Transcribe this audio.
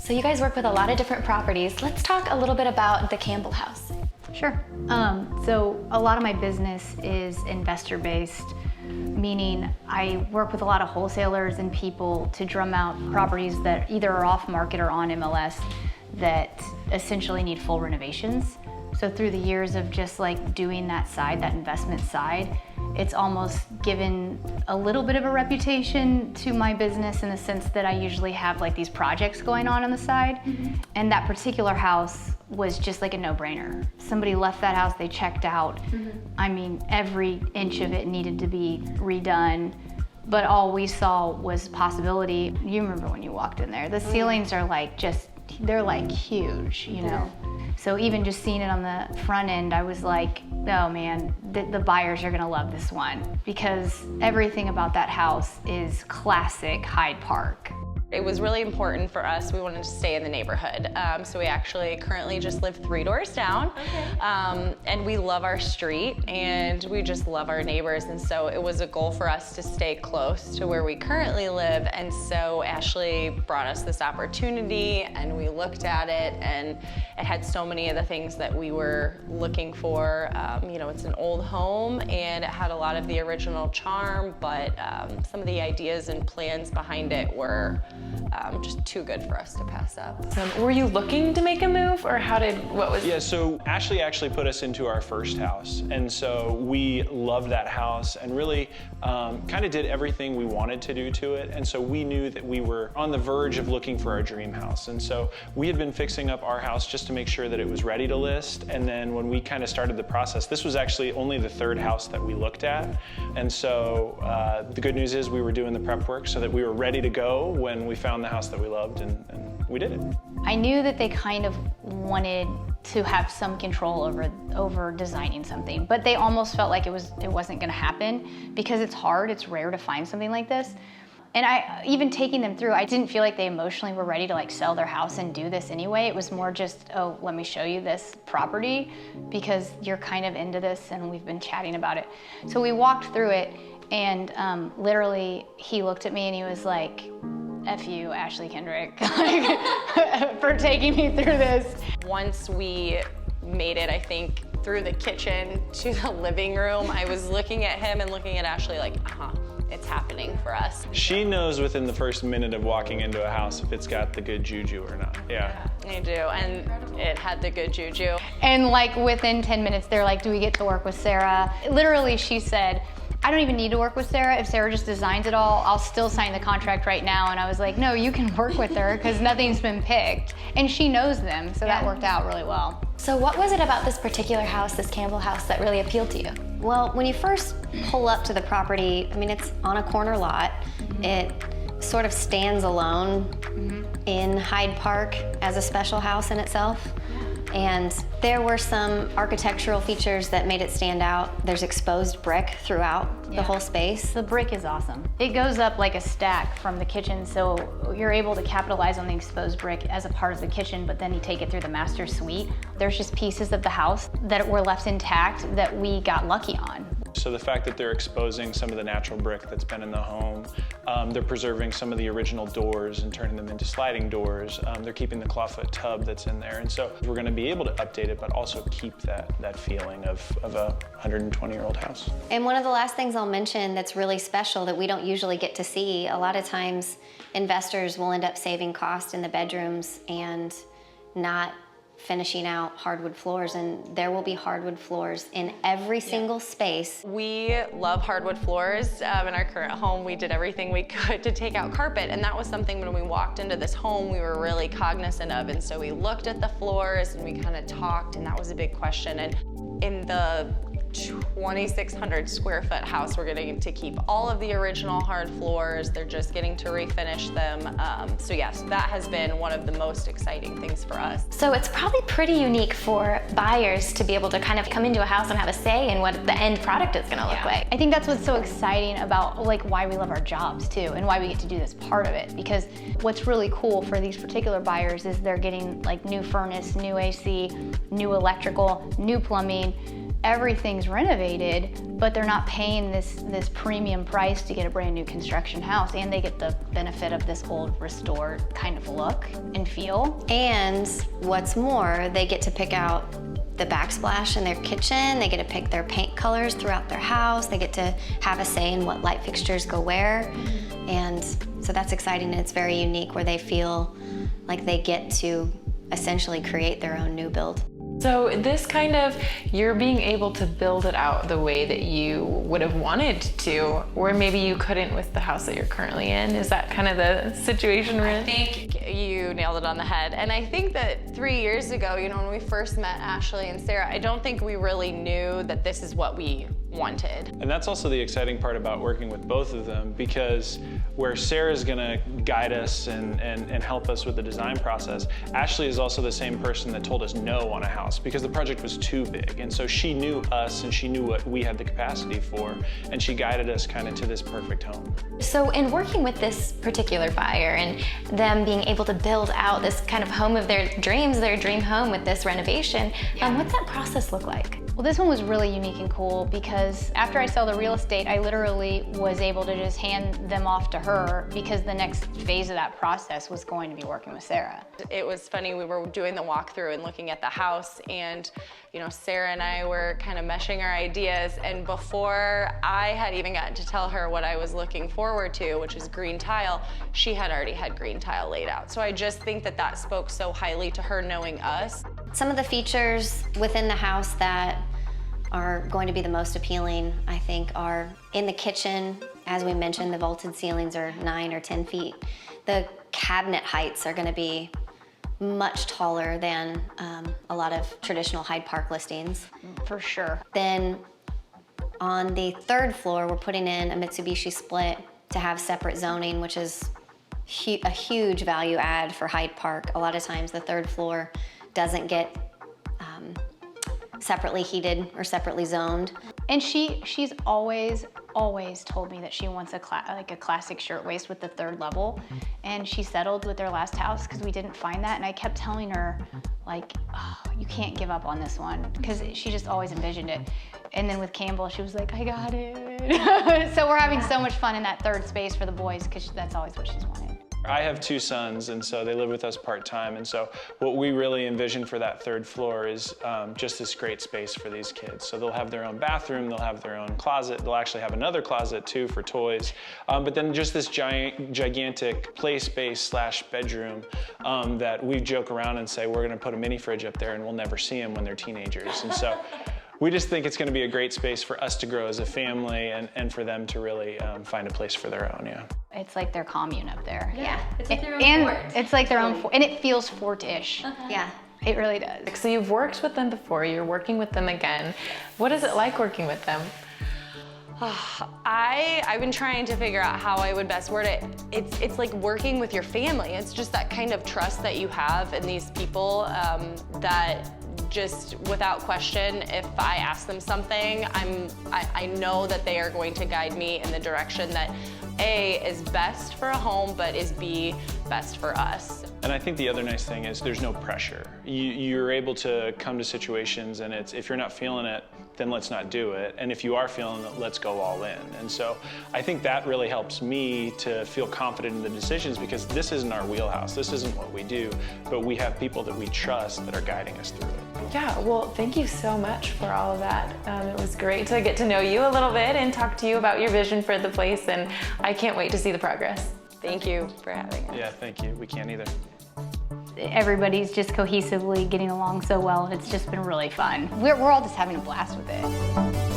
So you guys work with a lot of different properties. Let's talk a little bit about the Campbell house. Sure. So a lot of my business is investor-based, meaning I work with a lot of wholesalers and people to drum out properties that either are off market or on MLS that essentially need full renovations. So through the years of just like doing that side, that investment side, it's almost given a little bit of a reputation to my business in the sense that I usually have like these projects going on the side. And that particular house was just like a no-brainer. Somebody left that house, they checked out. I mean, every inch of it needed to be redone, but all we saw was possibility. You remember when you walked in there, the ceilings are like they're like huge, you know? So even just seeing it on the front end, I was like, oh man, the buyers are gonna love this one because everything about that house is classic Hyde Park. It was really important for us. We wanted to stay in the neighborhood. So we actually currently just live 3 doors down. And we love our street and we just love our neighbors. And so it was a goal for us to stay close to where we currently live. And so Ashley brought us this opportunity and we looked at it and it had so many of the things that we were looking for. You know, it's an old home and it had a lot of the original charm, but some of the ideas and plans behind it were just too good for us to pass up. Were you looking to make a move, or what was? Yeah, so Ashley actually put us into our first house, and so we loved that house and really kind of did everything we wanted to do to it, and so we knew that we were on the verge of looking for our dream house, and so we had been fixing up our house just to make sure that it was ready to list, and then when we kind of started the process, this was actually only the 3rd house that we looked at, and so the good news is we were doing the prep work so that we were ready to go when we found the house that we loved, and we did it. I knew that they kind of wanted to have some control over designing something, but they almost felt like it wasn't going to happen because it's hard, it's rare to find something like this. And even taking them through, I didn't feel like they emotionally were ready to like sell their house and do this anyway. It was more just, oh, let me show you this property because you're kind of into this and we've been chatting about it. So we walked through it and literally he looked at me and he was like, F you, Ashley Kendrick, for taking me through this. Once we made it, I think, through the kitchen to the living room, I was looking at him and looking at Ashley like, it's happening for us. She knows within the first minute of walking into a house if it's got the good juju or not. Yeah. I do, and it had the good juju. And like within 10 minutes, they're like, do we get to work with Sarah? Literally, she said, I don't even need to work with Sarah. If Sarah just designs it all, I'll still sign the contract right now. And I was like, no, you can work with her because nothing's been picked. And she knows them, so that worked out really well. So what was it about this particular house, this Campbell house, that really appealed to you? Well, when you first pull up to the property, I mean, it's on a corner lot. It sort of stands alone in Hyde Park as a special house in itself. And there were some architectural features that made it stand out. There's exposed brick throughout the whole space. The brick is awesome. It goes up like a stack from the kitchen, so you're able to capitalize on the exposed brick as a part of the kitchen, but then you take it through the master suite. There's just pieces of the house that were left intact that we got lucky on. So the fact that they're exposing some of the natural brick that's been in the home, they're preserving some of the original doors and turning them into sliding doors. They're keeping the clawfoot tub that's in there. And so we're gonna be able to update it, but also keep that feeling of a 120-year-old house. And one of the last things I'll mention that's really special that we don't usually get to see, a lot of times investors will end up saving cost in the bedrooms and not finishing out hardwood floors, and there will be hardwood floors in every single space. We love hardwood floors. In our current home, we did everything we could to take out carpet, and that was something when we walked into this home we were really cognizant of, and so we looked at the floors and we kind of talked, and that was a big question. And in the 2,600 square foot house, we're getting to keep all of the original hard floors. They're just getting to refinish them. So yes, that has been one of the most exciting things for us. So it's probably pretty unique for buyers to be able to kind of come into a house and have a say in what the end product is gonna look like. I think that's what's so exciting about like why we love our jobs too, and why we get to do this part of it, because what's really cool for these particular buyers is they're getting like new furnace, new AC, new electrical, new plumbing, everything's renovated, but they're not paying this premium price to get a brand new construction house, and they get the benefit of this old restored kind of look and feel. And what's more, they get to pick out the backsplash in their kitchen, they get to pick their paint colors throughout their house, they get to have a say in what light fixtures go where. And so that's exciting, and it's very unique where they feel like they get to essentially create their own new build. So this kind of, you're being able to build it out the way that you would have wanted to, or maybe you couldn't with the house that you're currently in. Is that kind of the situation we're in? I think you nailed it on the head. And I think that 3 years ago, you know, when we first met Ashley and Sarah, I don't think we really knew that this is what we wanted. And that's also the exciting part about working with both of them, because where Sarah's gonna guide us and help us with the design process, Ashley is also the same person that told us no on a house because the project was too big. And so she knew us and she knew what we had the capacity for, and she guided us kind of to this perfect home. So in working with this particular buyer and them being able to build out this kind of home of their dreams, their dream home with this renovation, what's that process look like? Well, this one was really unique and cool because after I sell the real estate, I literally was able to just hand them off to her because the next phase of that process was going to be working with Sarah. It was funny, we were doing the walkthrough and looking at the house, and you know, Sarah and I were kind of meshing our ideas, and before I had even gotten to tell her what I was looking forward to, which is green tile, she had already had green tile laid out. So I just think that that spoke so highly to her knowing us. Some of the features within the house that are going to be the most appealing, I think, are in the kitchen. As we mentioned, the vaulted ceilings are 9 or 10 feet. The cabinet heights are going to be much taller than a lot of traditional Hyde Park listings. For sure. Then on the 3rd floor, we're putting in a Mitsubishi split to have separate zoning, which is a huge value add for Hyde Park. A lot of times the 3rd floor doesn't get separately heated or separately zoned. And she's always told me that she wants a classic shirtwaist with the 3rd level, and she settled with their last house because we didn't find that, and I kept telling her, like, oh, you can't give up on this one, because she just always envisioned it. And then with Campbell, she was like, I got it. So we're having so much fun in that 3rd space for the boys because that's always what she's wanted. I have 2 sons, and so they live with us part-time, and so what we really envision for that 3rd floor is just this great space for these kids. So they'll have their own bathroom, they'll have their own closet, they'll actually have another closet too for toys, but then just this gigantic play space / bedroom that we joke around and say we're gonna put a mini fridge up there and we'll never see them when they're teenagers. And so we just think it's going to be a great space for us to grow as a family and for them to really find a place for their own, yeah. It's like their commune up there. Yeah. It's like their own And fort. it's like their own fort, and it feels fort-ish. Yeah. It really does. So you've worked with them before, you're working with them again. What is it like working with them? I've been trying to figure out how I would best word it. It's like working with your family. It's just that kind of trust that you have in these people that just without question, if I ask them something, I know that they are going to guide me in the direction that A, is best for a home, but is B, best for us. And I think the other nice thing is there's no pressure. You're able to come to situations, and it's, if you're not feeling it, then let's not do it. And if you are feeling it, let's go all in. And so I think that really helps me to feel confident in the decisions, because this isn't our wheelhouse. This isn't what we do, but we have people that we trust that are guiding us through it. Yeah, well, thank you so much for all of that. It was great to get to know you a little bit and talk to you about your vision for the place, and I can't wait to see the progress. Thank you for having us. Yeah, thank you. We can't either. Everybody's just cohesively getting along so well, and it's just been really fun. We're all just having a blast with it.